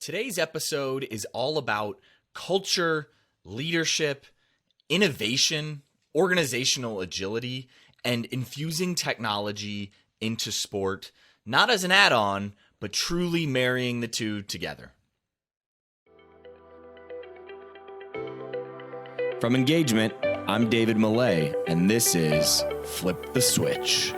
Today's episode is all about culture, leadership, innovation, organizational agility, and infusing technology into sport, not as an add-on, but truly marrying the two together. From Engagement, I'm David Millay, and this is Flip the Switch.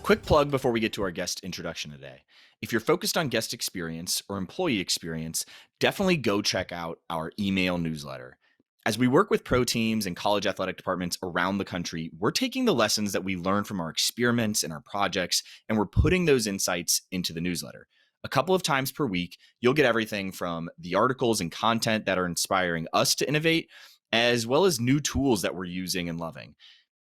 Quick plug before we get to our guest introduction today. If you're focused on guest experience or employee experience, definitely go check out our email newsletter. As we work with pro teams and college athletic departments around the country, we're taking the lessons that we learn from our experiments and our projects, and we're putting those insights into the newsletter. A couple of times per week, you'll get everything from the articles and content that are inspiring us to innovate, as well as new tools that we're using and loving.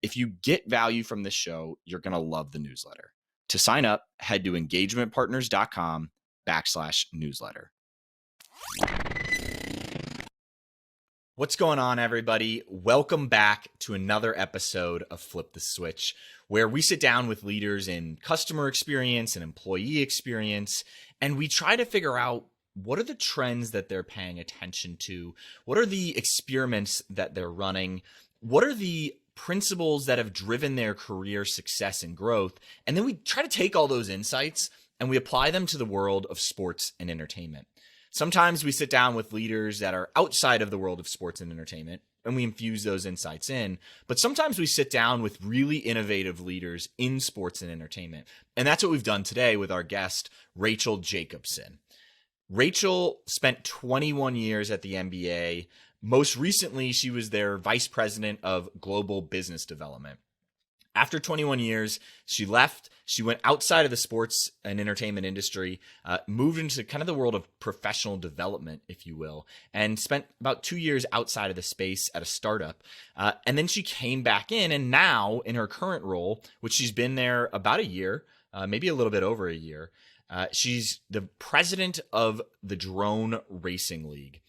If you get value from this show, you're going to love the newsletter. To sign up, head to engagementpartners.com/newsletter. What's going on, everybody? Welcome back to another episode of Flip the Switch, where we sit down with leaders in customer experience and employee experience, and we try to figure out what are the trends that they're paying attention to, what are the experiments that they're running, what are the principles that have driven their career success and growth, and then we try to take all those insights and we apply them to the world of sports and entertainment. Sometimes we sit down with leaders that are outside of the world of sports and entertainment, and we infuse those insights in. But sometimes we sit down with really innovative leaders in sports and entertainment. And that's what we've done today with our guest, Rachel Jacobson. Rachel spent 21 years at the NBA. Most recently, she was their vice president of global business development. After 21 years, she left. She went outside of the sports and entertainment industry, moved into kind of the world of professional development, if you will, and spent about 2 years outside of the space at a startup. And then she came back in, and now in her current role, which she's been there about a year, maybe a little bit over a year, she's the president of the Drone Racing League.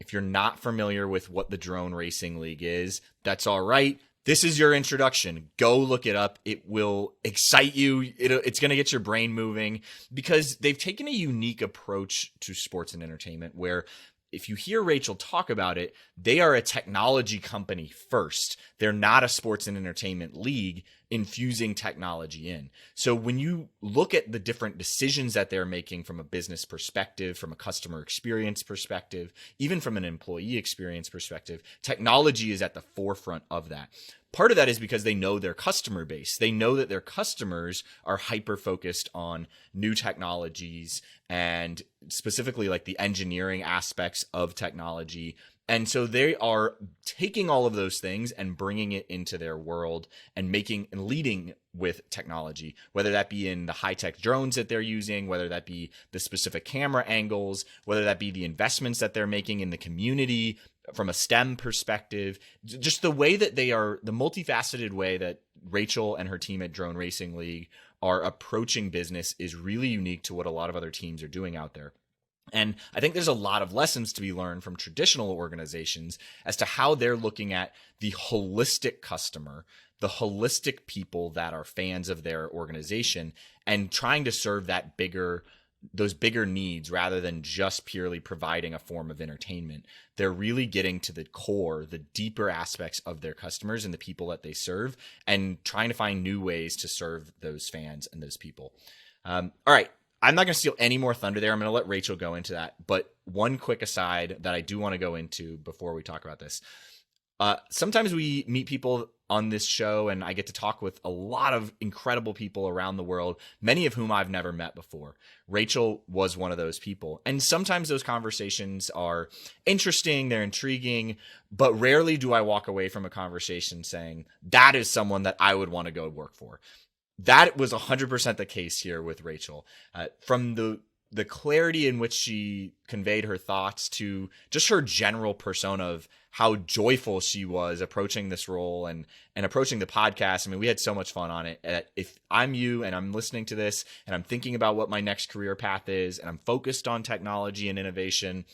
If you're not familiar with what the Drone Racing League is, that's all right. This is your introduction. Go look it up. It will excite you. It's going to get your brain moving because they've taken a unique approach to sports and entertainment where if you hear Rachel talk about it, they are a technology company first. They're not a sports and entertainment league infusing technology in. So when you look at the different decisions that they're making from a business perspective, from a customer experience perspective, even from an employee experience perspective, technology is at the forefront of that. Part of that is because they know their customer base. They know that their customers are hyper-focused on new technologies and specifically like the engineering aspects of technology. And so they are taking all of those things and bringing it into their world and making and leading with technology, whether that be in the high-tech drones that they're using, whether that be the specific camera angles, whether that be the investments that they're making in the community from a STEM perspective, just the way that they are, the multifaceted way that Rachel and her team at Drone Racing League are approaching business is really unique to what a lot of other teams are doing out there. And I think there's a lot of lessons to be learned from traditional organizations as to how they're looking at the holistic customer, the holistic people that are fans of their organization, and trying to serve those bigger needs rather than just purely providing a form of entertainment. They're really getting to the core, the deeper aspects of their customers and the people that they serve, and trying to find new ways to serve those fans and those people. All right. I'm not going to steal any more thunder there. I'm going to let Rachel go into that. But one quick aside that I do want to go into before we talk about this. Sometimes we meet people on this show and I get to talk with a lot of incredible people around the world, many of whom I've never met before. Rachel was one of those people. And sometimes those conversations are interesting, they're intriguing, but rarely do I walk away from a conversation saying, that is someone that I would want to go work for. That was 100% the case here with Rachel. From the clarity in which she conveyed her thoughts to just her general persona of how joyful she was approaching this role and approaching the podcast. I mean, we had so much fun on it. If I'm you and I'm listening to this and I'm thinking about what my next career path is and I'm focused on technology and innovation,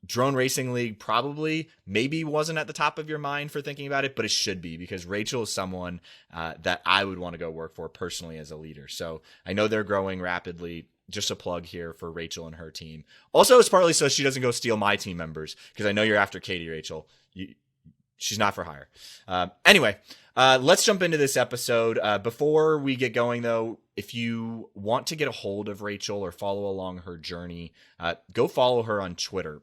Drone Racing League probably maybe wasn't at the top of your mind for thinking about it, but it should be, because Rachel is someone that I would want to go work for personally as a leader. So I know they're growing rapidly. Just a plug here for Rachel and her team. Also, it's partly so she doesn't go steal my team members, because I know you're after Katie, Rachel. She's not for hire. Anyway, let's jump into this episode. Before we get going, though, if you want to get a hold of Rachel or follow along her journey, go follow her on Twitter.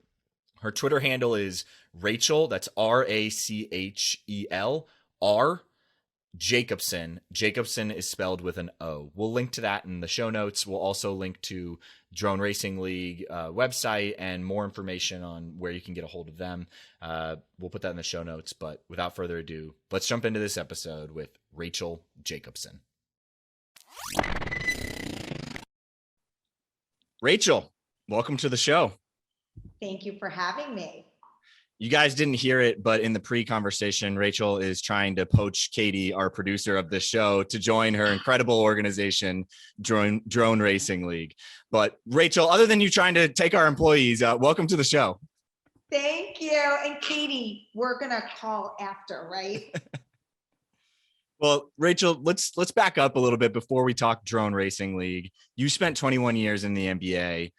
Her Twitter handle is Rachel, that's Rachel, Jacobson. Jacobson is spelled with an O. We'll link to that in the show notes. We'll also link to Drone Racing League website and more information on where you can get a hold of them. We'll put that in the show notes. But without further ado, let's jump into this episode with Rachel Jacobson. Rachel, welcome to the show. Thank you for having me. You guys didn't hear it, but in the pre-conversation, Rachel is trying to poach Katie, our producer of this show, to join her incredible organization, Drone Racing League. But Rachel, other than you trying to take our employees, welcome to the show. Thank you. And Katie, we're going to call after, right? Well, Rachel, let's back up a little bit before we talk Drone Racing League. You spent 21 years in the NBA,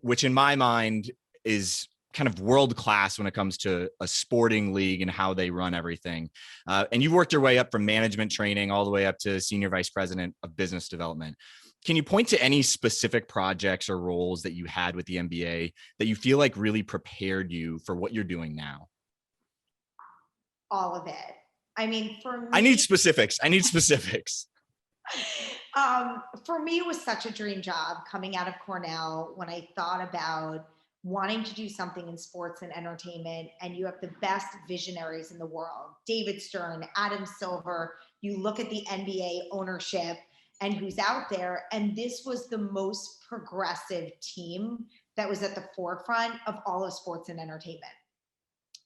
which in my mind is kind of world-class when it comes to a sporting league and how they run everything. And you've worked your way up from management training all the way up to senior vice president of business development. Can you point to any specific projects or roles that you had with the NBA that you feel like really prepared you for what you're doing now? All of it. I mean, for me, I need specifics. For me, it was such a dream job coming out of Cornell when I thought about wanting to do something in sports and entertainment, and you have the best visionaries in the world. David Stern, Adam Silver, you look at the NBA ownership and who's out there, and this was the most progressive team that was at the forefront of all of sports and entertainment.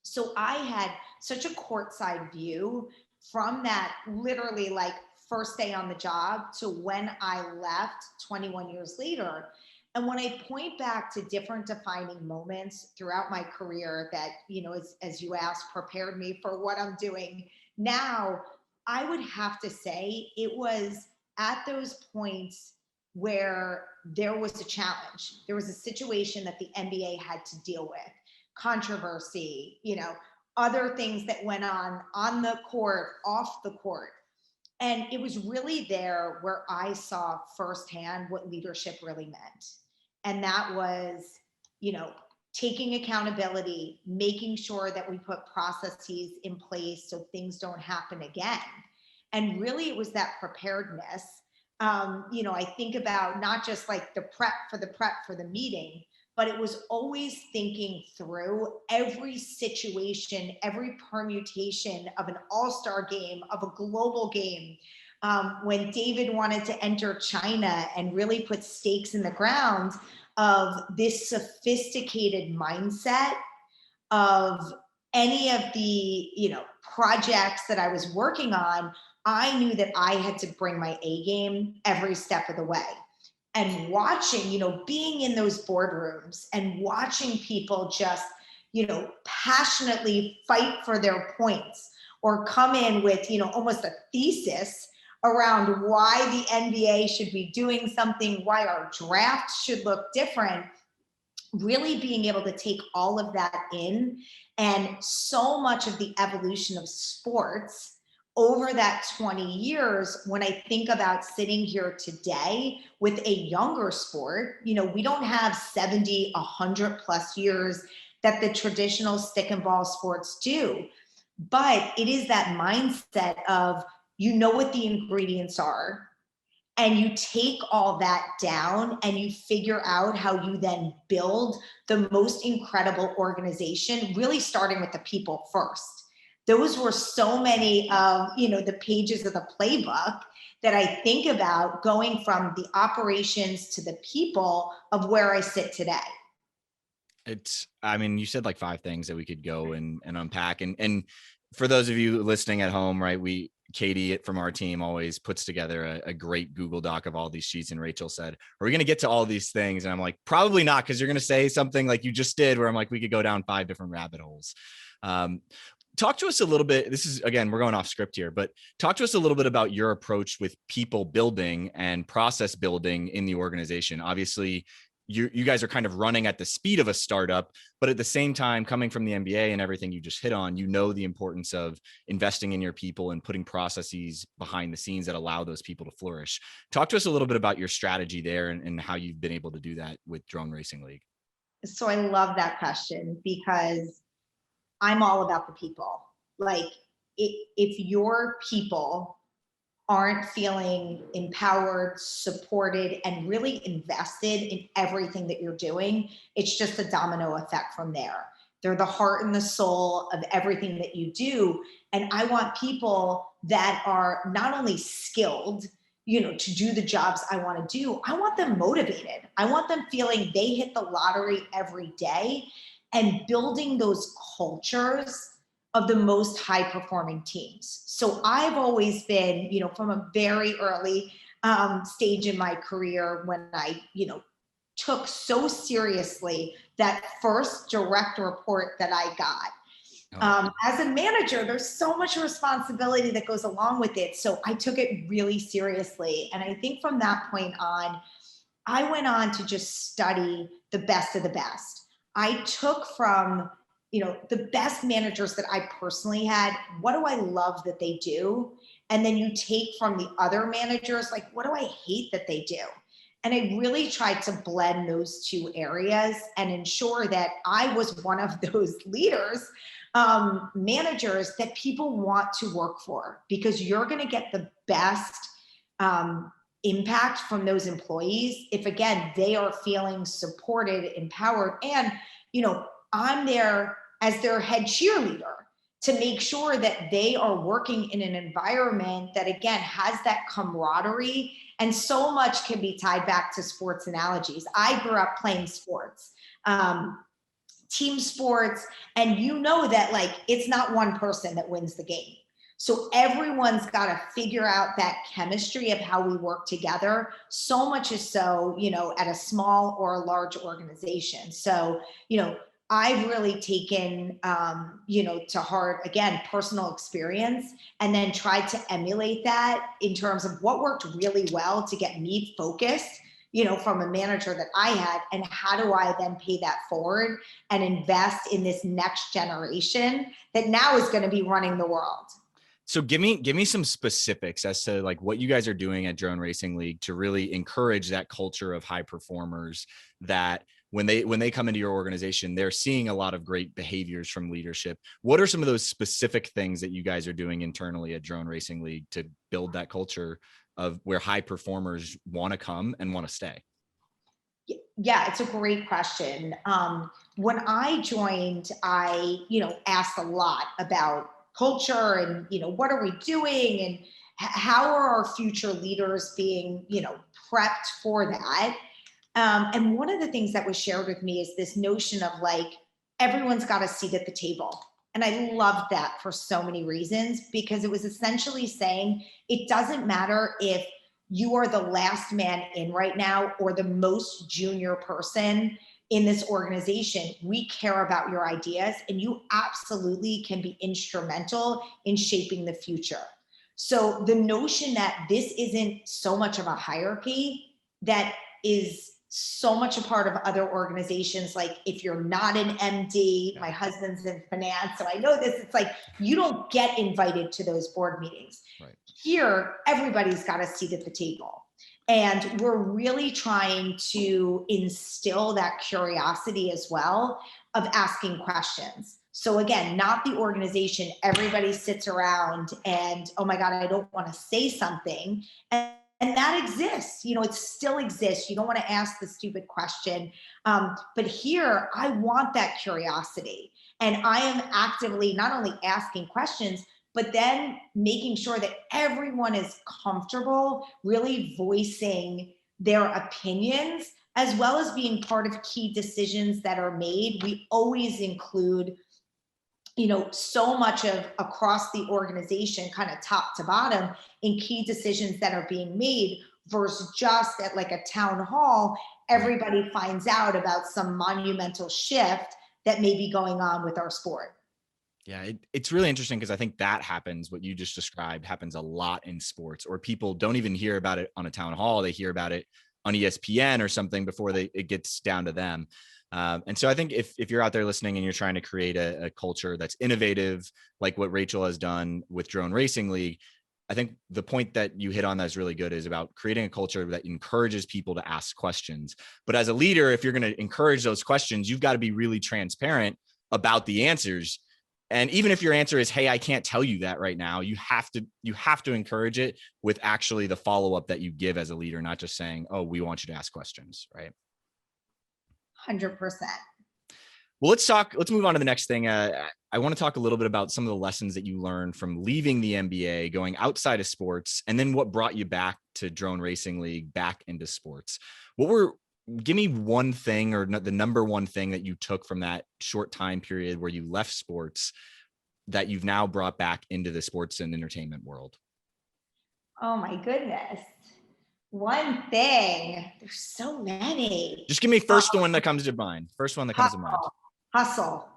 So I had such a courtside view from that literally like first day on the job to when I left 21 years later. And when I point back to different defining moments throughout my career that, you know, as you asked, prepared me for what I'm doing now, I would have to say it was at those points where there was a challenge. There was a situation that the NBA had to deal with, controversy, you know, other things that went on the court, off the court. And it was really there where I saw firsthand what leadership really meant. And that was, you know, taking accountability, making sure that we put processes in place so things don't happen again. And really it was that preparedness. You know, I think about not just like the prep for the meeting, but it was always thinking through every situation, every permutation of an all-star game, of a global game. When David wanted to enter China and really put stakes in the ground of this sophisticated mindset of any of the, you know, projects that I was working on, I knew that I had to bring my A game every step of the way. And watching, you know, being in those boardrooms and watching people just, you know, passionately fight for their points or come in with, you know, almost a thesis around why the NBA should be doing something, why our draft should look different, really being able to take all of that in. And so much of the evolution of sports over that 20 years, when I think about sitting here today with a younger sport, you know, we don't have 70, 100 plus years that the traditional stick and ball sports do. But it is that mindset of, you know what the ingredients are, and you take all that down and you figure out how you then build the most incredible organization, really starting with the people first. Those were so many of, you know, the pages of the playbook that I think about going from the operations to the people of where I sit today. I mean, you said like 5 things that we could go and unpack. And for those of you listening at home, right, Katie from our team always puts together a great Google Doc of all these sheets. And Rachel said, are we going to get to all these things? And I'm like, probably not, because you're going to say something like you just did, where I'm like, we could go down 5 different rabbit holes. Talk to us a little bit. This is, again, we're going off script here, but talk to us a little bit about your approach with people building and process building in the organization. Obviously, you guys are kind of running at the speed of a startup, but at the same time, coming from the MBA and everything you just hit on, you know the importance of investing in your people and putting processes behind the scenes that allow those people to flourish. Talk to us a little bit about your strategy there and how you've been able to do that with Drone Racing League. So I love that question, because I'm all about the people. Like, if your people aren't feeling empowered, supported, and really invested in everything that you're doing, it's just a domino effect from there. They're the heart and the soul of everything that you do. And I want people that are not only skilled, to do the jobs I want to do, I want them motivated. I want them feeling they hit the lottery every day, and building those cultures of the most high performing teams. So I've always been, from a very early stage in my career, when I, took so seriously that first direct report that I got. As a manager, there's so much responsibility that goes along with it. So I took it really seriously. And I think from that point on, I went on to just study the best of the best. I took from the best managers that I personally had, what do I love that they do? And then you take from the other managers, like, what do I hate that they do? And I really tried to blend those two areas and ensure that I was one of those leaders, managers that people want to work for, because you're going to get the best impact from those employees if, again, they are feeling supported, empowered, and, I'm there as their head cheerleader to make sure that they are working in an environment that, again, has that camaraderie. And so much can be tied back to sports analogies. I grew up playing sports, team sports, and that it's not one person that wins the game. So everyone's got to figure out that chemistry of how we work together. So much is so, at a small or a large organization. So, I've really taken, to heart, again, personal experience, and then tried to emulate that in terms of what worked really well to get me focused, from a manager that I had, and how do I then pay that forward and invest in this next generation that now is going to be running the world. So give me some specifics as to like what you guys are doing at Drone Racing League to really encourage that culture of high performers, that when they come into your organization, they're seeing a lot of great behaviors from leadership. What are some of those specific things that you guys are doing internally at Drone Racing League to build that culture of where high performers want to come and want to stay? Yeah, it's a great question. When I joined, I, asked a lot about culture and, what are we doing, and how are our future leaders being, prepped for that? And one of the things that was shared with me is this notion of everyone's got a seat at the table. And I loved that for so many reasons, because it was essentially saying it doesn't matter if you are the last man in right now or the most junior person in this organization. We care about your ideas, and you absolutely can be instrumental in shaping the future. So the notion that this isn't so much of a hierarchy that is so much a part of other organizations. Like, if you're not an MD, my husband's in finance, so I know this, it's like, you don't get invited to those board meetings. Right. Here, everybody's got a seat at the table. And we're really trying to instill that curiosity as well of asking questions. So again, not the organization, everybody sits around and, oh my God, I don't want to say something. And that exists, it still exists. You don't want to ask the stupid question. But here, I want that curiosity. And I am actively not only asking questions, but then making sure that everyone is comfortable really voicing their opinions, as well as being part of key decisions that are made. We always include so much of across the organization, kind of top to bottom, in key decisions that are being made versus just at like a town hall, everybody finds out about some monumental shift that may be going on with our sport. Yeah, it's really interesting because I think that happens, what you just described happens a lot in sports, or people don't even hear about it on a town hall. They hear about it on ESPN or something before it gets down to them. And so I think if you're out there listening and you're trying to create a culture that's innovative, like what Rachel has done with Drone Racing League, I think the point that you hit on that is really good, is about creating a culture that encourages people to ask questions. But as a leader, if you're going to encourage those questions, you've got to be really transparent about the answers. And even if your answer is, hey, I can't tell you that right now, you have to encourage it with actually the follow-up that you give as a leader, not just saying, oh, we want you to ask questions, right? 100%. Well, let's move on to the next thing. I want to talk a little bit about some of the lessons that you learned from leaving the NBA, going outside of sports, and then what brought you back to Drone Racing League, back into sports. Give me one thing, or the number one thing that you took from that short time period where you left sports that you've now brought back into the sports and entertainment world. Oh my goodness. One thing. There's so many. Just give me first one that comes to mind. First one that comes to mind. Hustle.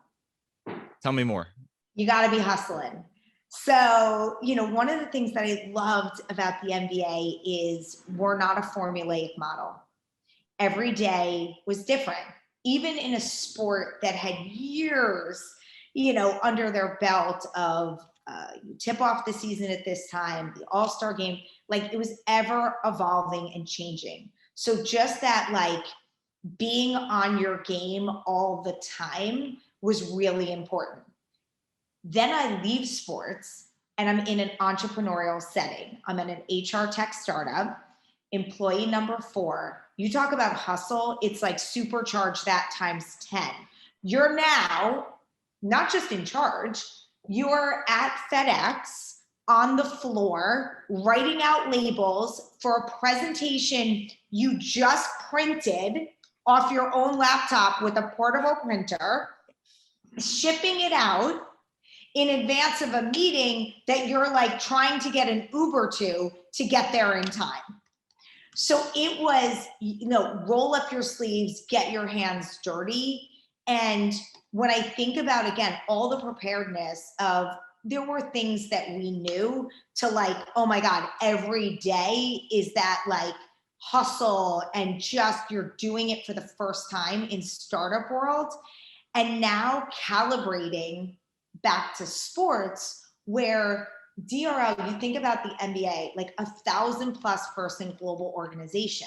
Tell me more. You got to be hustling. So, one of the things that I loved about the NBA is we're not a formulaic model. Every day was different, even in a sport that had years, under their belt of you tip off the season at this time, the All-Star game, like it was ever evolving and changing. So just that, like being on your game all the time was really important. Then I leave sports and I'm in an entrepreneurial setting. I'm in an HR tech startup, employee number 4. You talk about hustle, it's like supercharge that times 10. You're now not just in charge, you're at FedEx on the floor, writing out labels for a presentation you just printed off your own laptop with a portable printer, shipping it out in advance of a meeting that you're like trying to get an Uber to get there in time. So it was, roll up your sleeves, get your hands dirty. And when I think about, again, all the preparedness of, there were things that we knew to like, oh my God, every day is that like hustle and just you're doing it for the first time in startup world. And now calibrating back to sports where DRL, you think about the NBA, like 1,000+ person global organization,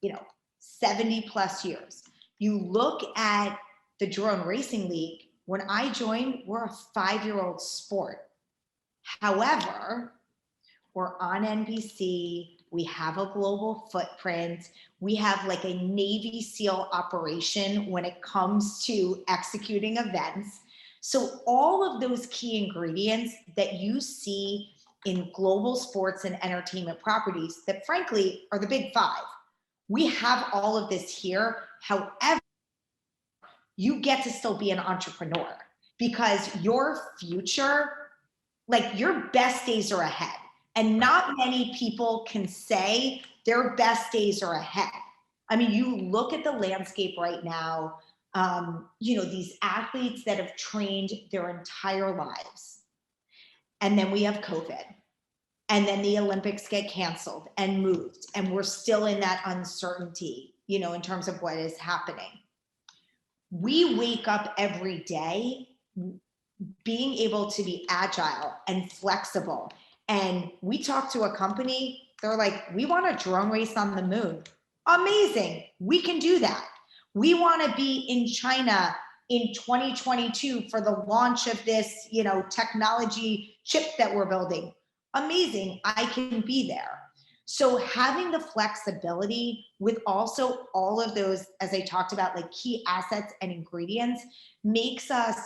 70+ years. You look at the Drone Racing League, when I joined, we're a 5-year-old sport. However, we're on NBC, we have a global footprint, we have like a Navy SEAL operation when it comes to executing events. So all of those key ingredients that you see in global sports and entertainment properties that frankly are the big 5, we have all of this here. However, you get to still be an entrepreneur because your future, like your best days are ahead. And not many people can say their best days are ahead. I mean, you look at the landscape right now, these athletes that have trained their entire lives. And then we have COVID. And then the Olympics get canceled and moved. And we're still in that uncertainty, in terms of what is happening. We wake up every day being able to be agile and flexible. And we talk to a company, they're like, we want a drone race on the moon. Amazing. We can do that. We want to be in China in 2022 for the launch of this, technology chip that we're building. Amazing. I can be there. So having the flexibility with also all of those, as I talked about, like key assets and ingredients, makes us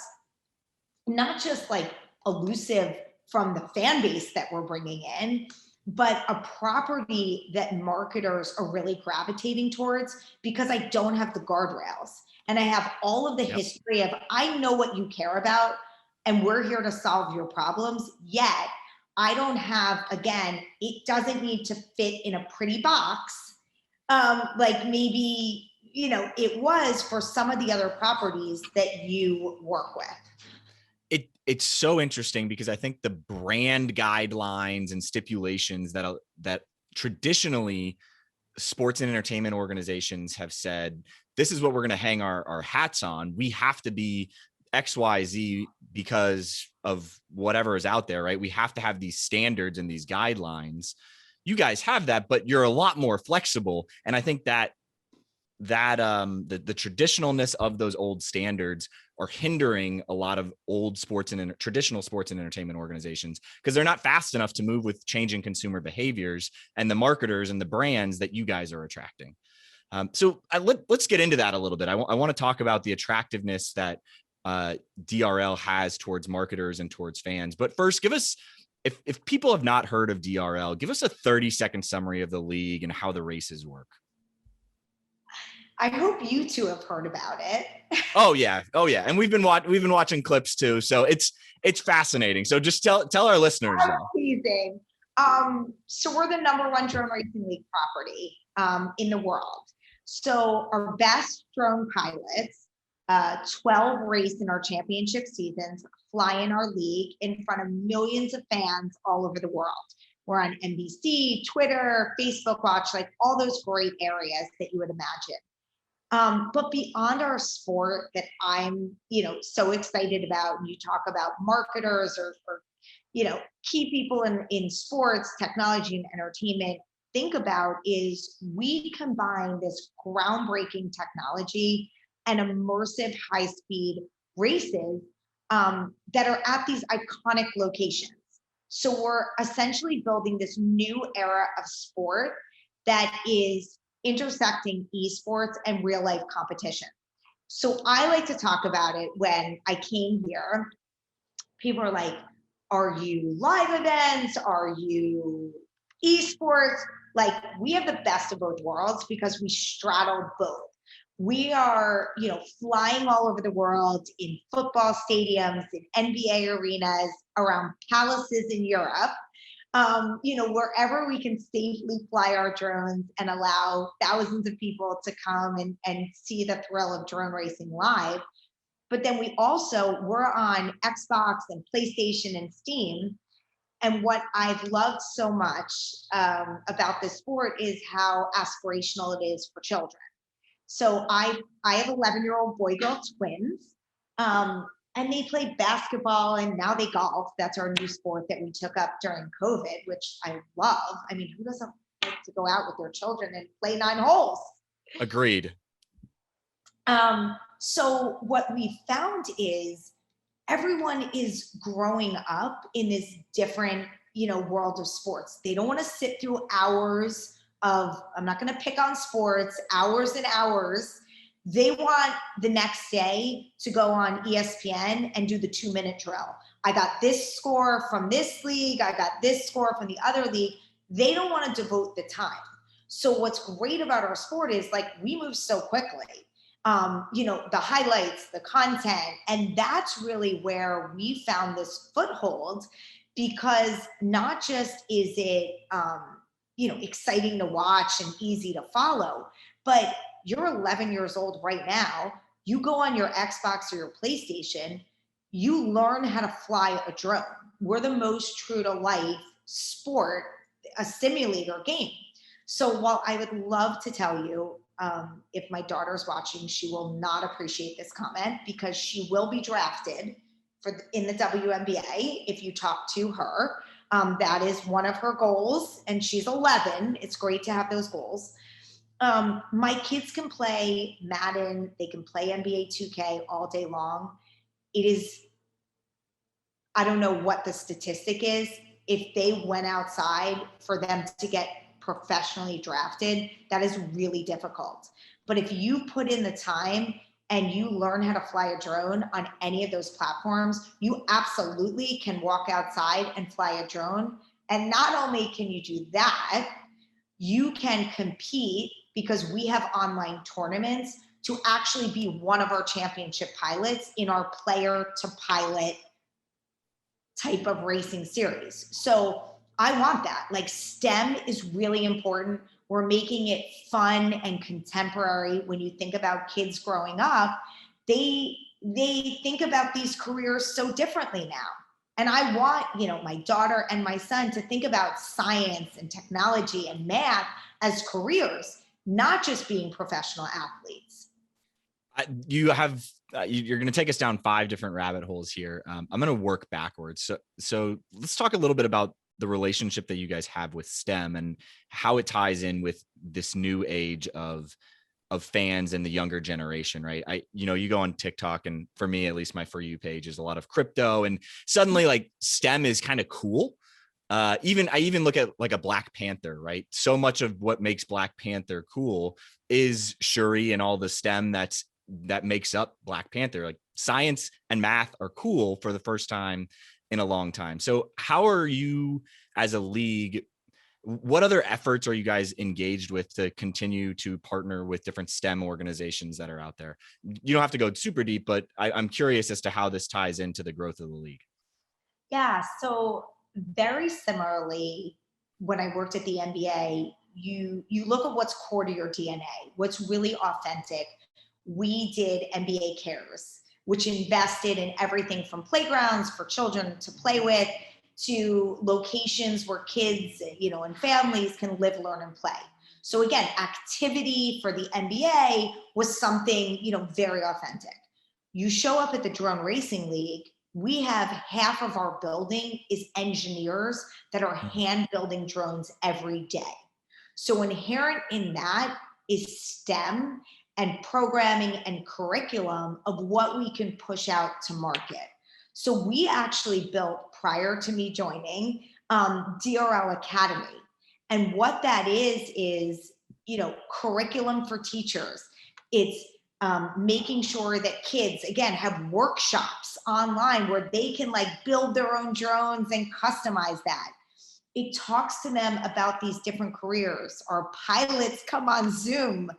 not just like elusive from the fan base that we're bringing in, but a property that marketers are really gravitating towards because I don't have the guardrails and I have all of the history of, I know what you care about. and we're here to solve your problems. Yet I don't have, again, it doesn't need to fit in a pretty box. Like maybe, it was for some of the other properties that you work with. It's so interesting because I think the brand guidelines and stipulations that traditionally sports and entertainment organizations have said, this is what we're going to hang our hats on. We have to be XYZ because of whatever is out there, right? We have to have these standards and these guidelines. You guys have that, but you're a lot more flexible. And I think that the traditionalness of those old standards are hindering a lot of old sports and traditional sports and entertainment organizations because they're not fast enough to move with changing consumer behaviors and the marketers and the brands that you guys are attracting. So let's get into that a little bit. I want to talk about the attractiveness that DRL has towards marketers and towards fans. But first, give us, if people have not heard of DRL, give us a 30-second summary of the league and how the races work. I hope you two have heard about it. Oh yeah. And we've been watching clips too, so it's fascinating. So just tell our listeners. Amazing. So we're the #1 drone racing league property in the world. So our best drone pilots, 12 race in our championship seasons, fly in our league in front of millions of fans all over the world. We're on NBC, Twitter, Facebook Watch, like all those great areas that you would imagine. But beyond our sport that I'm, so excited about, and you talk about marketers or key people in sports, technology, and entertainment, think about is we combine this groundbreaking technology and immersive high-speed races that are at these iconic locations. So we're essentially building this new era of sport that is intersecting esports and real life competition. So I like to talk about it when I came here. People are like, are you live events? Are you esports? Like, we have the best of both worlds because we straddle both. We are, flying all over the world in football stadiums, in NBA arenas, around palaces in Europe. Wherever we can safely fly our drones and allow thousands of people to come and see the thrill of drone racing live. But then we're on Xbox and PlayStation and Steam. And what I've loved so much about this sport is how aspirational it is for children. So I have 11-year-old boy-girl twins. And they play basketball and now they golf. That's our new sport that we took up during COVID, which I love. I mean, who doesn't like to go out with their children and play 9 holes? Agreed. So what we found is everyone is growing up in this different, world of sports. They don't want to sit through hours of, I'm not going to pick on sports, hours and hours. They want the next day to go on ESPN and do the 2-minute drill. I got this score from this league. I got this score from the other league. They don't want to devote the time. So what's great about our sport is we move so quickly. The highlights, the content, and that's really where we found this foothold because not just is it, exciting to watch and easy to follow, but you're 11 years old right now, you go on your Xbox or your PlayStation, you learn how to fly a drone. We're the most true to life sport, a simulator game. So while I would love to tell you, if my daughter's watching, she will not appreciate this comment because she will be drafted in the WNBA if you talk to her. That is one of her goals, and she's 11. It's great to have those goals. My kids can play Madden, they can play NBA 2K all day long. It is, I don't know what the statistic is. If they went outside for them to get professionally drafted, that is really difficult. But if you put in the time and you learn how to fly a drone on any of those platforms, you absolutely can walk outside and fly a drone. And not only can you do that, you can compete because we have online tournaments to actually be one of our championship pilots in our player to pilot type of racing series. So I want that. Like STEM is really important. We're making it fun and contemporary. When you think about kids growing up, they think about these careers so differently now. And I want, my daughter and my son to think about science and technology and math as careers, not just being professional athletes. You're going to take us down 5 different rabbit holes here. I'm going to work backwards. So let's talk a little bit about the relationship that you guys have with STEM and how it ties in with this new age of fans and the younger generation, right? You go on TikTok, and for me, at least, my For You page is a lot of crypto, and suddenly like STEM is kind of cool. I even look at like a Black Panther, right? So much of what makes Black Panther cool is Shuri and all the STEM that makes up Black Panther. Like science and math are cool for the first time in a long time. So how are you as a league? What other efforts are you guys engaged with to continue to partner with different STEM organizations that are out there? You don't have to go super deep, but I'm curious as to how this ties into the growth of the league. Yeah, so very similarly, when I worked at the NBA, you look at what's core to your DNA, what's really authentic. We did NBA Cares, which invested in everything from playgrounds for children to play with to locations where kids, and families can live, learn, and play. So again, activity for the NBA was something, very authentic. You show up at the Drone Racing League, we have half of our building is engineers that are hand building drones every day. So inherent in that is STEM and programming and curriculum of what we can push out to market. So we actually built, prior to me joining, DRL Academy. And what that is, curriculum for teachers. It's making sure that kids, again, have workshops online where they can build their own drones and customize that. It talks to them about these different careers. Our pilots come on Zoom,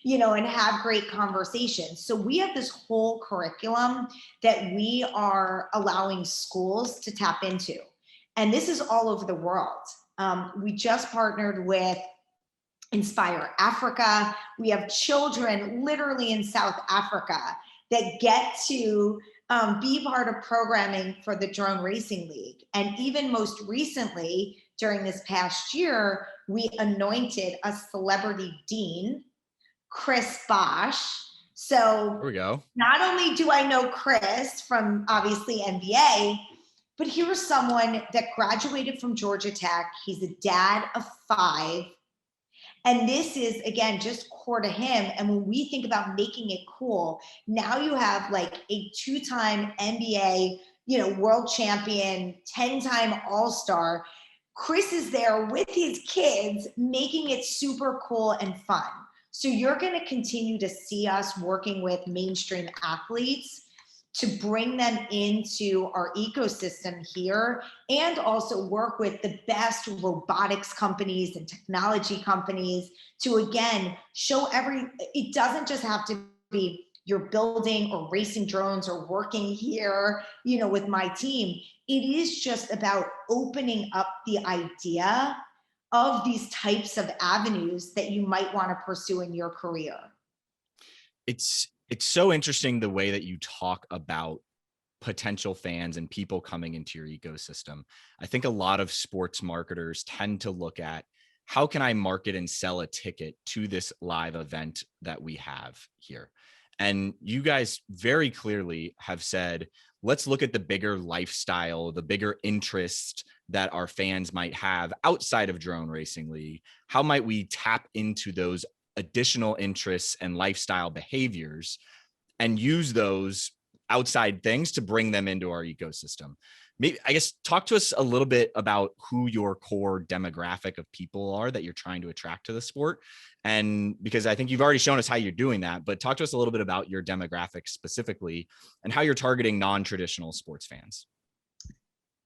and have great conversations. So we have this whole curriculum that we are allowing schools to tap into. And this is all over the world. We just partnered with Inspire Africa. We have children literally in South Africa that get to be part of programming for the Drone Racing League. And even most recently, during this past year, we anointed a celebrity dean, Chris Bosch. So There we go. Not only do I know Chris from obviously NBA, but here's someone that graduated from Georgia Tech. He's a dad of 5. And this is, again, just core to him. And when we think about making it cool, now you have a 2-time NBA, world champion, 10-time All-Star. Chris is there with his kids, making it super cool and fun. So you're going to continue to see us working with mainstream athletes to bring them into our ecosystem here, and also work with the best robotics companies and technology companies to, again, show it doesn't just have to be you're building or racing drones or working here, with my team. It is just about opening up the idea of these types of avenues that you might want to pursue in your career. It's so interesting the way that you talk about potential fans and people coming into your ecosystem. I think a lot of sports marketers tend to look at, how can I market and sell a ticket to this live event that we have here? And you guys very clearly have said, let's look at the bigger lifestyle, the bigger interest that our fans might have outside of Drone Racing League. How might we tap into those additional interests and lifestyle behaviors and use those outside things to bring them into our ecosystem? Maybe, I guess, talk to us a little bit about who your core demographic of people are that you're trying to attract to the sport. And because I think you've already shown us how you're doing that, but talk to us a little bit about your demographic specifically and how you're targeting non-traditional sports fans.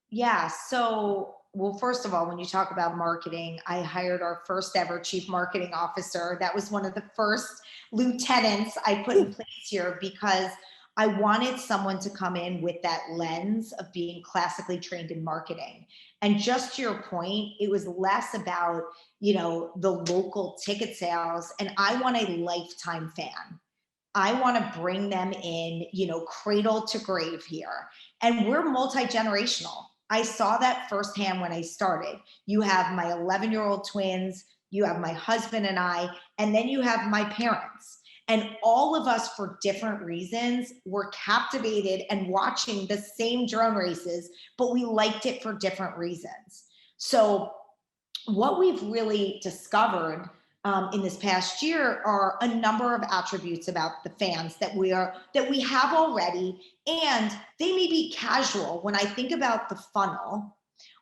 Yeah. So, well, first of all, when you talk about marketing, I hired our first ever chief marketing officer. That was one of the first lieutenants I put in place here, because I wanted someone to come in with that lens of being classically trained in marketing. And just to your point, it was less about, the local ticket sales. And I want a lifetime fan. I want to bring them in, cradle to grave here. And we're multi-generational. I saw that firsthand when I started. You have my 11-year-old twins, you have my husband and I, and then you have my parents. And all of us, for different reasons, were captivated and watching the same drone races, but we liked it for different reasons. So what we've really discovered in this past year are a number of attributes about the fans that we have already, and they may be casual. When I think about the funnel,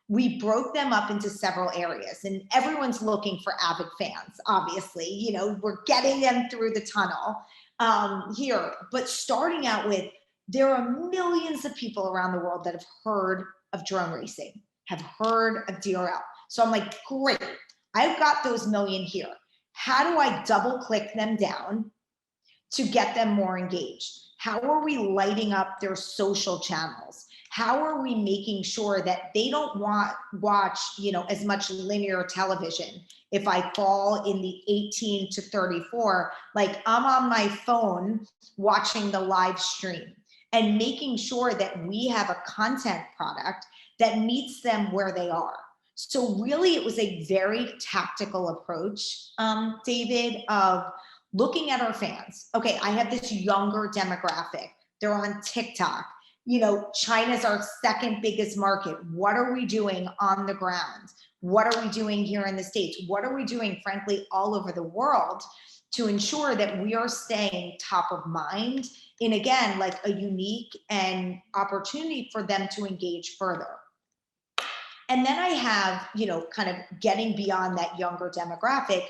we broke them up into several areas, and everyone's looking for avid fans. Obviously, we're getting them through the tunnel here, but starting out with, there are millions of people around the world that have heard of drone racing, have heard of DRL. So I'm like, great, I've got those million here. How do I double click them down to get them more engaged? How are we lighting up their social channels? How are we making sure that they don't watch, as much linear television? If I fall in the 18 to 34, like I'm on my phone watching the live stream, and making sure that we have a content product that meets them where they are. So really, it was a very tactical approach, David, of looking at our fans. Okay, I have this younger demographic. They're on TikTok. China's our second biggest market. What are we doing on the ground? What are we doing here in the States? What are we doing, frankly, all over the world to ensure that we are staying top of mind in, again, like a unique and opportunity for them to engage further? And then I have, kind of getting beyond that younger demographic,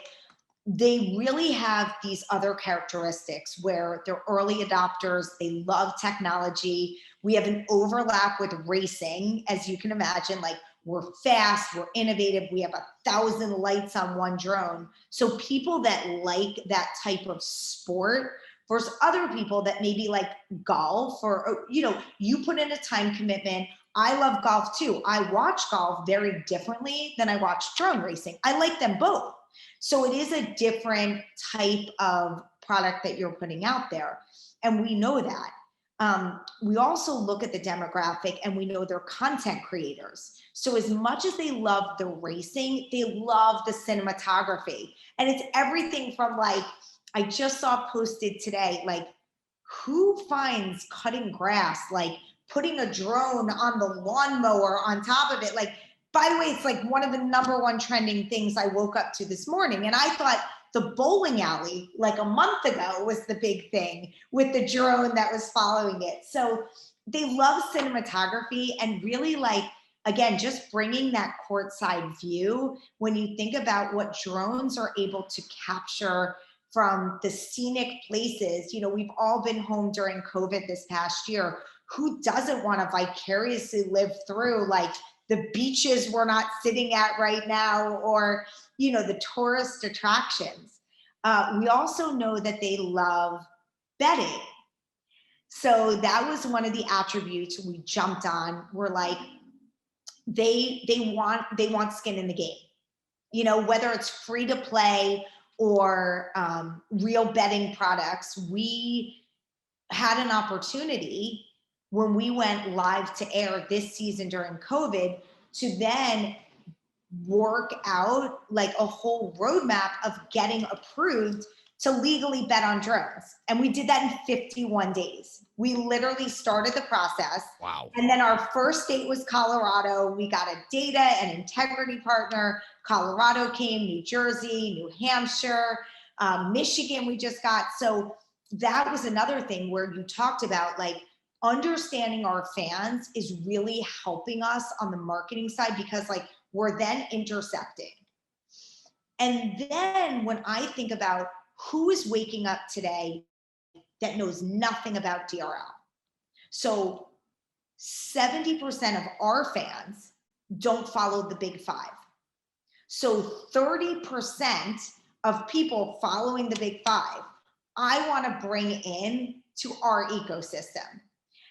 they really have these other characteristics where they're early adopters, they love technology. We have an overlap with racing, as you can imagine, like we're fast, we're innovative, we have 1,000 lights on one drone. So people that like that type of sport versus other people that maybe like golf or, you put in a time commitment. I love golf too. I watch golf very differently than I watch drone racing. I like them both. So it is a different type of product that you're putting out there. And we know that. We also look at the demographic and we know they're content creators. So as much as they love the racing, they love the cinematography. And it's everything from like, I just saw posted today, like who finds cutting grass, like putting a drone on the lawnmower on top of it. Like, by the way, it's like one of the #1 trending things I woke up to this morning. And I thought the bowling alley, like a month ago, was the big thing with the drone that was following it. So they love cinematography and really like, again, just bringing that courtside view. When you think about what drones are able to capture from the scenic places, we've all been home during COVID this past year. Who doesn't want to vicariously live through like the beaches we're not sitting at right now, or, the tourist attractions? We also know that they love betting. So that was one of the attributes we jumped on. We're like, they want skin in the game. Whether it's free to play or real betting products, we had an opportunity when we went live to air this season during COVID to then work out like a whole roadmap of getting approved to legally bet on drones. And we did that in 51 days. We literally started the process. Wow. And then our first state was Colorado. We got a data and integrity partner. Colorado came, New Jersey, New Hampshire, Michigan we just got. So that was another thing where you talked about like, understanding our fans is really helping us on the marketing side because like we're then intersecting. And then when I think about who is waking up today that knows nothing about DRL. So 70% of our fans don't follow the big five. So 30% of people following the big five, I want to bring in to our ecosystem.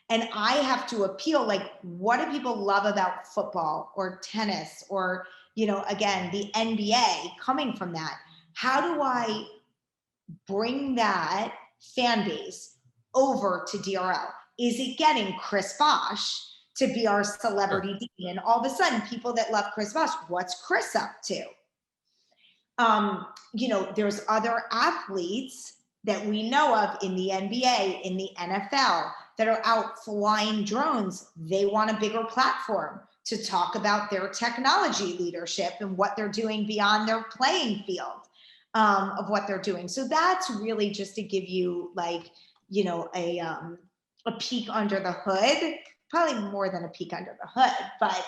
And I have to appeal, like, what do people love about football or tennis or, again, the NBA coming from that? How do I bring that fan base over to DRL? Is it getting Chris Bosh to be our celebrity dean? And all of a sudden, people that love Chris Bosh, what's Chris up to? There's other athletes that we know of in the NBA, in the NFL, that are out flying drones. They want a bigger platform to talk about their technology leadership and what they're doing beyond their playing field, of what they're doing. So that's really just to give you a peek under the hood, probably more than a peek under the hood, but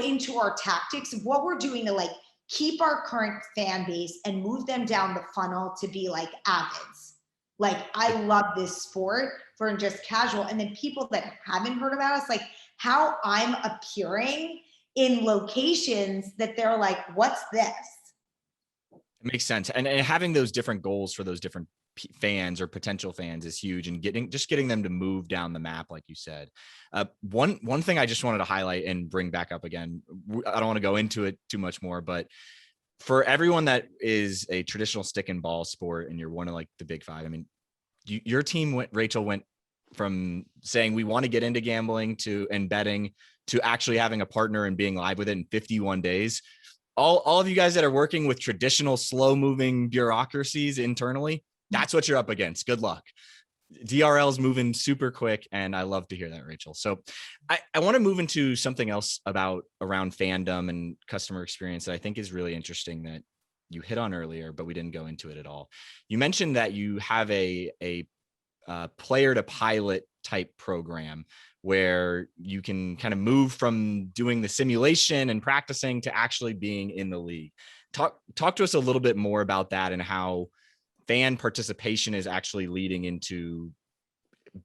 into our tactics of what we're doing to keep our current fan base and move them down the funnel to be like avids. Like, I love this sport for just casual. And then people that haven't heard about us, like how I'm appearing in locations that they're like, what's this? It makes sense. And having those different goals for those different fans or potential fans is huge, and getting them to move down the map, like you said. One thing I just wanted to highlight and bring back up again, I don't want to go into it too much more, but for everyone that is a traditional stick and ball sport and you're one of the big five, I mean, your team Rachel went from saying we want to get into gambling and betting to actually having a partner and being live with it in 51 days. All of you guys that are working with traditional slow moving bureaucracies internally, that's what you're up against. Good luck. DRL is moving super quick, and I love to hear that, Rachel. So I want to move into something else around fandom and customer experience that I think is really interesting that you hit on earlier, but we didn't go into it at all. You mentioned that you have a player to pilot type program where you can kind of move from doing the simulation and practicing to actually being in the league. Talk to us a little bit more about that and how fan participation is actually leading into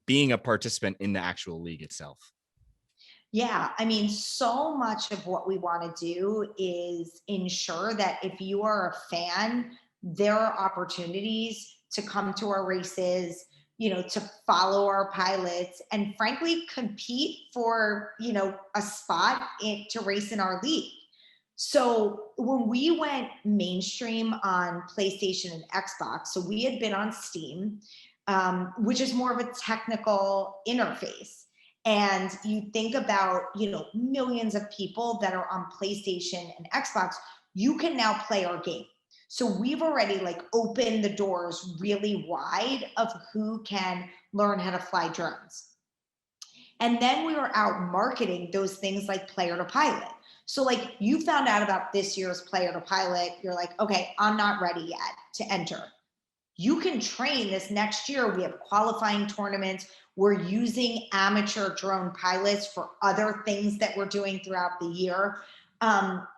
being a participant in the actual league itself. Yeah, I mean, so much of what we want to do is ensure that if you are a fan, there are opportunities to come to our races, to follow our pilots, and frankly, compete for, a spot to race in our league. So when we went mainstream on PlayStation and Xbox, so we had been on Steam, which is more of a technical interface. And you think about, millions of people that are on PlayStation and Xbox, you can now play our game. So we've already opened the doors really wide of who can learn how to fly drones. And then we were out marketing those things like player to pilot. So you found out about this year's player to pilot, you're like, okay, I'm not ready yet to enter. You can train this next year. We have qualifying tournaments. We're using amateur drone pilots for other things that we're doing throughout the year.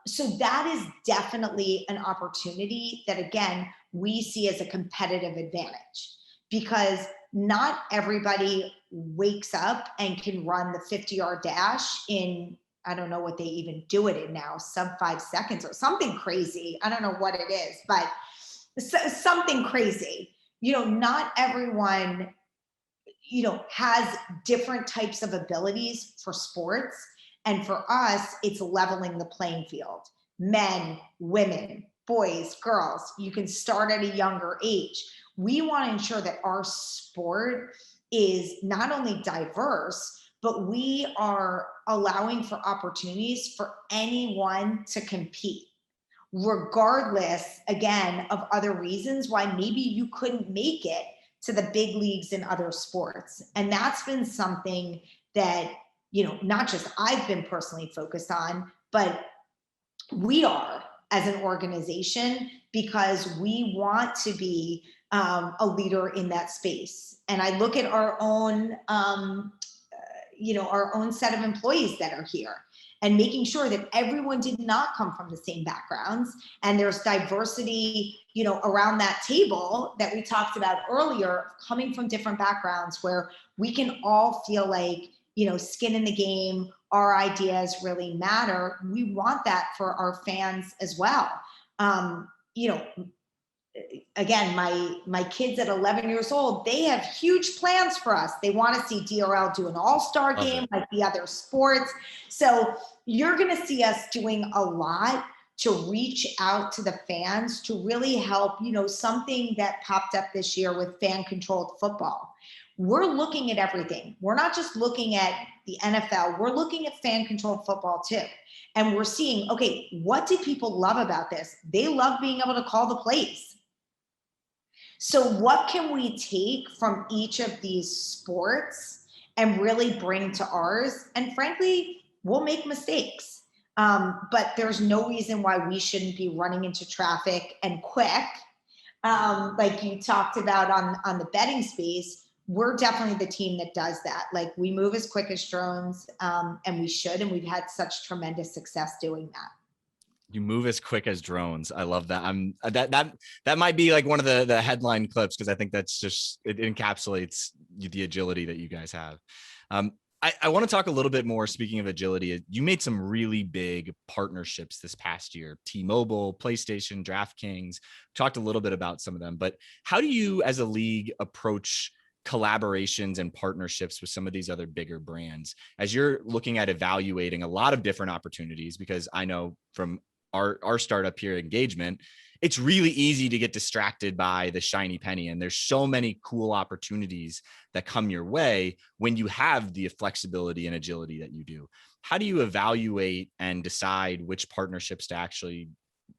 So that is definitely an opportunity that, again, we see as a competitive advantage, because not everybody wakes up and can run the 50-yard dash in, I don't know what they even do it in now, sub 5 seconds or something crazy. I don't know what it is, but something crazy. Not everyone, has different types of abilities for sports. And for us, it's leveling the playing field. Men, women, boys, girls, you can start at a younger age. We want to ensure that our sport is not only diverse, but we are allowing for opportunities for anyone to compete, regardless, again, of other reasons why maybe you couldn't make it to the big leagues in other sports. And that's been something that, not just I've been personally focused on, but we are as an organization, because we want to be a leader in that space. And I look at our own, our own set of employees that are here, and making sure that everyone did not come from the same backgrounds, and there's diversity, around that table that we talked about earlier, coming from different backgrounds, where we can all feel like, skin in the game, our ideas really matter. We want that for our fans as well. again, my kids at 11 years old, they have huge plans for us. They want to see DRL do an all-star game like the other sports. So you're going to see us doing a lot to reach out to the fans to really help, something that popped up this year with fan-controlled football. We're looking at everything. We're not just looking at the NFL. We're looking at fan-controlled football too. And we're seeing, okay, what do people love about this? They love being able to call the plays. So what can we take from each of these sports and really bring to ours? And frankly, we'll make mistakes. But there's no reason why we shouldn't be running into traffic and quick. Like you talked about on the betting space, we're definitely the team that does that. Like we move as quick as drones, and we should, and we've had such tremendous success doing that. You move as quick as drones. I love that. That might be like one of the headline clips, because I think that's just, it encapsulates the agility that you guys have. I want to talk a little bit more, speaking of agility. You made some really big partnerships this past year: T-Mobile, PlayStation, DraftKings. Talked a little bit about some of them, but how do you as a league approach collaborations and partnerships with some of these other bigger brands as you're looking at evaluating a lot of different opportunities? Because I know from our startup here, Engagement, it's really easy to get distracted by the shiny penny. And there's so many cool opportunities that come your way when you have the flexibility and agility that you do. How do you evaluate and decide which partnerships to actually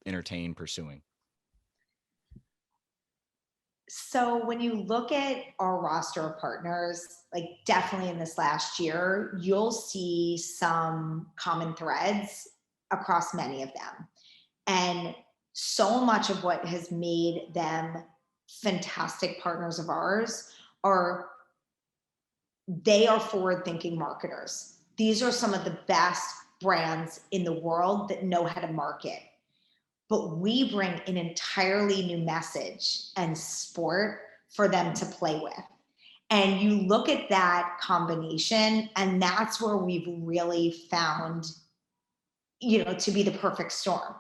entertain pursuing? So when you look at our roster of partners, like definitely in this last year, you'll see some common threads across many of them. And so much of what has made them fantastic partners of ours are they are forward-thinking marketers. These are some of the best brands in the world that know how to market. But we bring an entirely new message and sport for them to play with. And you look at that combination, and that's where we've really found, to be the perfect storm.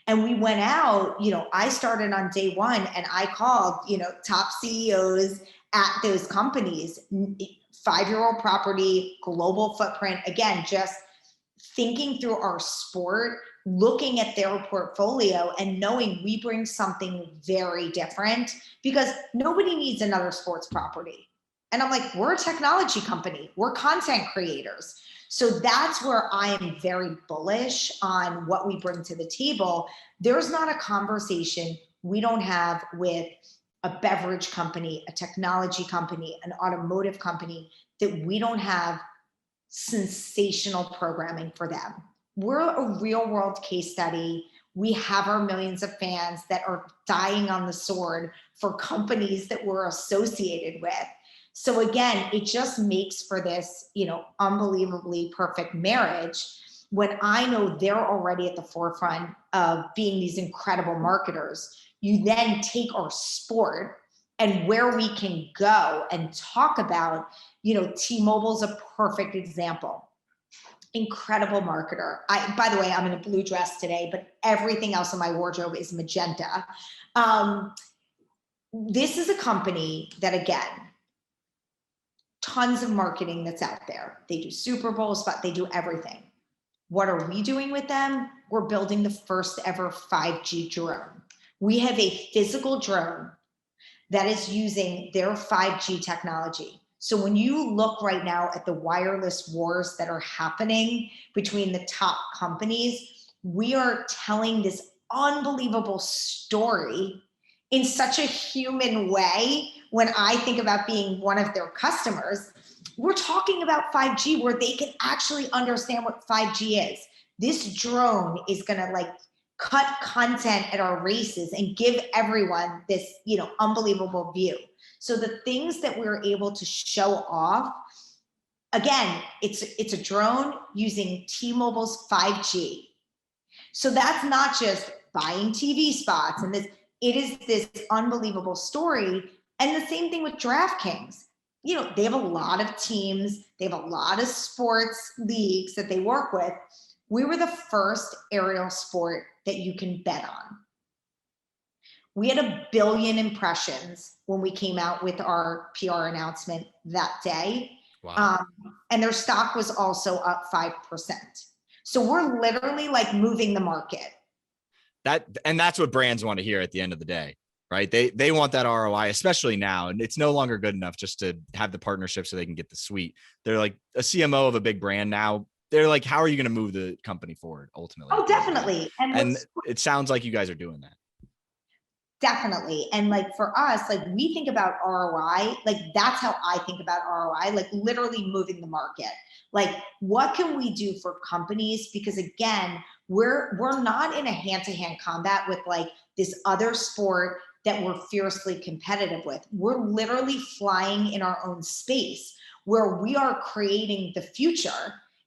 And we went out, I started on day one and I called, top CEOs at those companies, 5-year-old property, global footprint, again, just thinking through our sport, looking at their portfolio and knowing we bring something very different, because nobody needs another sports property. And I'm like, we're a technology company, we're content creators. So that's where I am very bullish on what we bring to the table. There's not a conversation we don't have with a beverage company, a technology company, an automotive company, that we don't have sensational programming for them. We're a real world case study. We have our millions of fans that are dying on the sword for companies that we're associated with. So again, it just makes for this, unbelievably perfect marriage when I know they're already at the forefront of being these incredible marketers. You then take our sport and where we can go and talk about, T-Mobile's a perfect example. Incredible marketer. By the way, I'm in a blue dress today, but everything else in my wardrobe is magenta. This is a company that, again, tons of marketing that's out there. They do Super Bowls, but they do everything. What are we doing with them? We're building the first ever 5G drone. We have a physical drone that is using their 5G technology. So when you look right now at the wireless wars that are happening between the top companies, we are telling this unbelievable story in such a human way. When I think about being one of their customers, we're talking about 5G where they can actually understand what 5G is. This drone is gonna cut content at our races and give everyone this, unbelievable view. So the things that we're able to show off, again, it's a drone using T-Mobile's 5G. So that's not just buying TV spots and this, it is this unbelievable story. And the same thing with DraftKings. They have a lot of teams, they have a lot of sports leagues that they work with. We were the first aerial sport that you can bet on. We had 1 billion impressions when we came out with our PR announcement that day. Wow. And their stock was also up 5%. So we're literally like moving the market. That's what brands want to hear at the end of the day, right? They want that ROI, especially now. And it's no longer good enough just to have the partnership so they can get the suite. They're like a CMO of a big brand now. They're like, how are you going to move the company forward ultimately? Oh, definitely. And it sounds like you guys are doing that. Definitely. And like for us, like we think about ROI, like that's how I think about ROI, like literally moving the market. Like what can we do for companies? Because again, we're not in a hand-to-hand combat with like this other sport that we're fiercely competitive with. We're literally flying in our own space where we are creating the future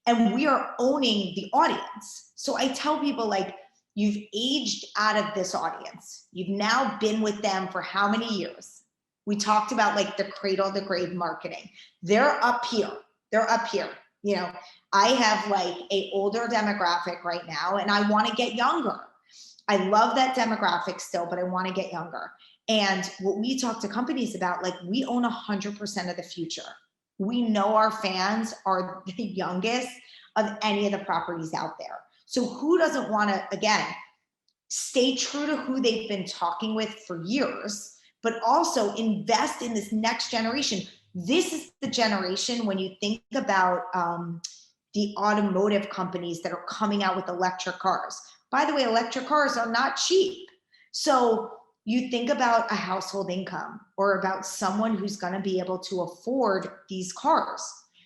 and we are owning the audience. So I tell people like, you've aged out of this audience. You've now been with them for how many years? We talked about like the cradle to grave marketing. They're up here. They're up here. You know, I have like a older demographic right now and I want to get younger. I love that demographic still, but I want to get younger. And what we talk to companies about, like we own 100% of the future. We know our fans are the youngest of any of the properties out there. So who doesn't want to, again, stay true to who they've been talking with for years, but also invest in this next generation? This is the generation when you think about the automotive companies that are coming out with electric cars. By the way, electric cars are not cheap. So you think about a household income or about someone who's going to be able to afford these cars.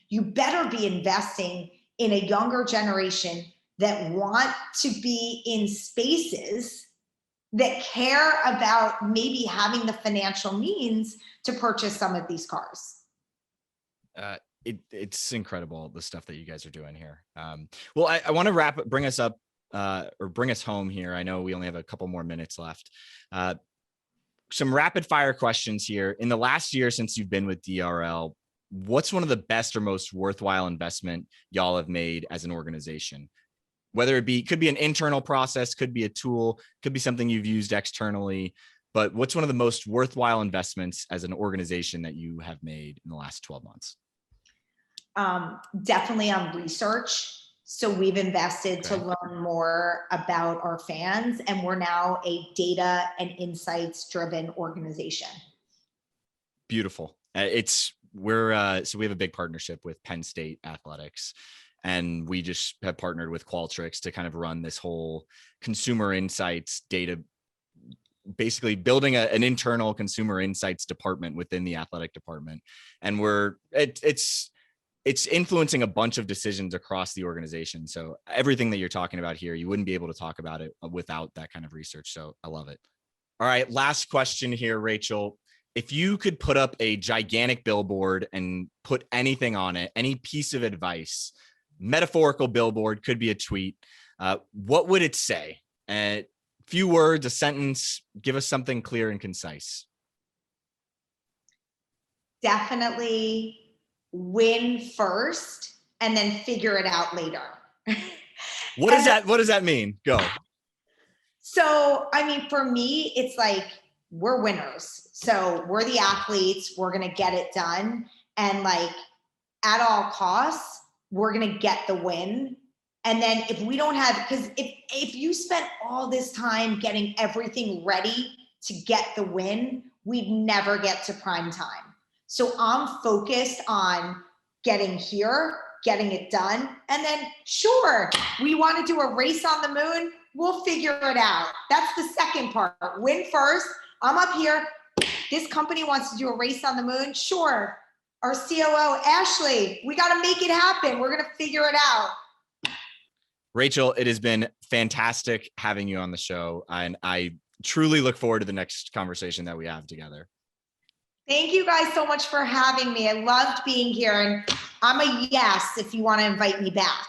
You better be investing in a younger generation that want to be in spaces that care about maybe having the financial means to purchase some of these cars. It's incredible, the stuff that you guys are doing here. Well, I want to bring us up or bring us home here. I know we only have a couple more minutes left. Some rapid fire questions here. In the last year since you've been with DRL, what's one of the best or most worthwhile investment y'all have made as an organization? Whether could be an internal process, could be a tool, could be something you've used externally, but what's one of the most worthwhile investments as an organization that you have made in the last 12 months? Definitely on research. So we've invested to learn more about our fans, and we're now a data and insights driven organization. Beautiful. So we have a big partnership with Penn State Athletics. And we just have partnered with Qualtrics to kind of run this whole consumer insights data, basically building an internal consumer insights department within the athletic department. And it's influencing a bunch of decisions across the organization. So everything that you're talking about here, you wouldn't be able to talk about it without that kind of research. So I love it. All right. Last question here, Rachel. If you could put up a gigantic billboard and put anything on it, any piece of advice, metaphorical billboard, could be a tweet, what would it say? A few words, a sentence, give us something clear and concise. Definitely win first and then figure it out later. What does that mean? Go. So, I mean, for me, it's like, we're winners. So we're the athletes, we're going to get it done. And like at all costs, we're going to get the win. And then if we don't have, because if you spent all this time getting everything ready to get the win, we'd never get to prime time. So I'm focused on getting here, getting it done. And then sure, we want to do a race on the moon. We'll figure it out. That's the second part. Win first. I'm up here. This company wants to do a race on the moon. Sure. Our COO, Ashley, we got to make it happen. We're going to figure it out. Rachel, it has been fantastic having you on the show. And I truly look forward to the next conversation that we have together. Thank you guys so much for having me. I loved being here. And I'm a yes if you want to invite me back.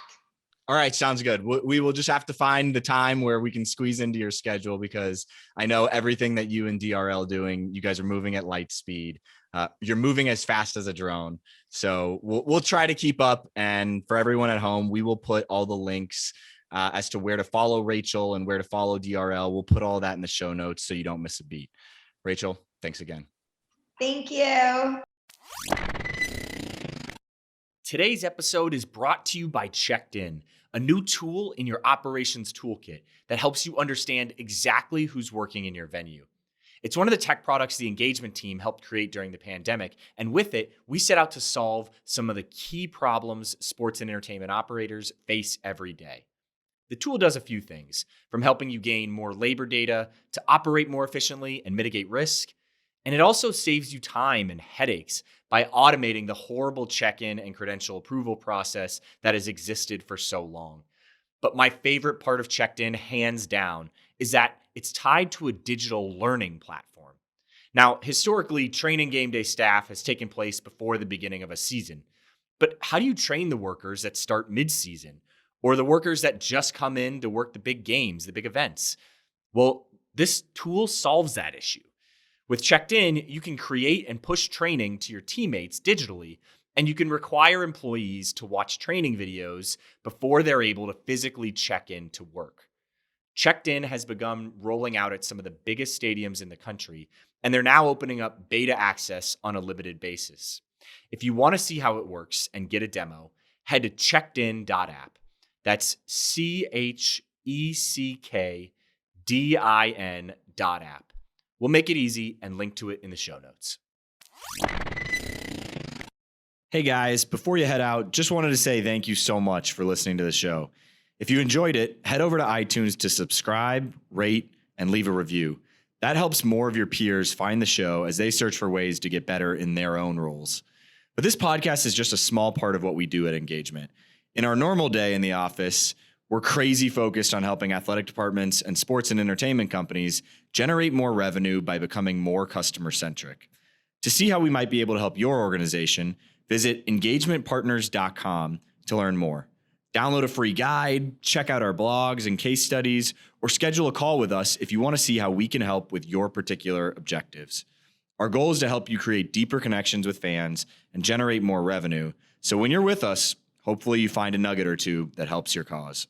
All right. Sounds good. We will just have to find the time where we can squeeze into your schedule, because I know everything that you and DRL doing, you guys are moving at light speed. You're moving as fast as a drone. So we'll try to keep up. And for everyone at home, we will put all the links as to where to follow Rachel and where to follow DRL. We'll put all that in the show notes so you don't miss a beat. Rachel, thanks again. Thank you. Today's episode is brought to you by Checked In, a new tool in your operations toolkit that helps you understand exactly who's working in your venue. It's one of the tech products the engagement team helped create during the pandemic, and with it, we set out to solve some of the key problems sports and entertainment operators face every day. The tool does a few things, from helping you gain more labor data to operate more efficiently and mitigate risk, and it also saves you time and headaches by automating the horrible check-in and credential approval process that has existed for so long. But my favorite part of Checked In, hands down, is that it's tied to a digital learning platform. Now, historically, training game day staff has taken place before the beginning of a season. But how do you train the workers that start mid-season, or the workers that just come in to work the big games, the big events? Well, this tool solves that issue. With Checked In, you can create and push training to your teammates digitally, and you can require employees to watch training videos before they're able to physically check in to work. Checked In has begun rolling out at some of the biggest stadiums in the country, and they're now opening up beta access on a limited basis. If you want to see how it works and get a demo, head to checkedin.app. That's CHECKDIN.app. We'll make it easy and link to it in the show notes. Hey guys, before you head out, just wanted to say thank you so much for listening to the show. If you enjoyed it, head over to iTunes to subscribe, rate, and leave a review. That helps more of your peers find the show as they search for ways to get better in their own roles. But this podcast is just a small part of what we do at Engagement. In our normal day in the office, we're crazy focused on helping athletic departments and sports and entertainment companies generate more revenue by becoming more customer-centric. To see how we might be able to help your organization, visit engagementpartners.com to learn more. Download a free guide, check out our blogs and case studies, or schedule a call with us if you want to see how we can help with your particular objectives. Our goal is to help you create deeper connections with fans and generate more revenue. So when you're with us, hopefully you find a nugget or two that helps your cause.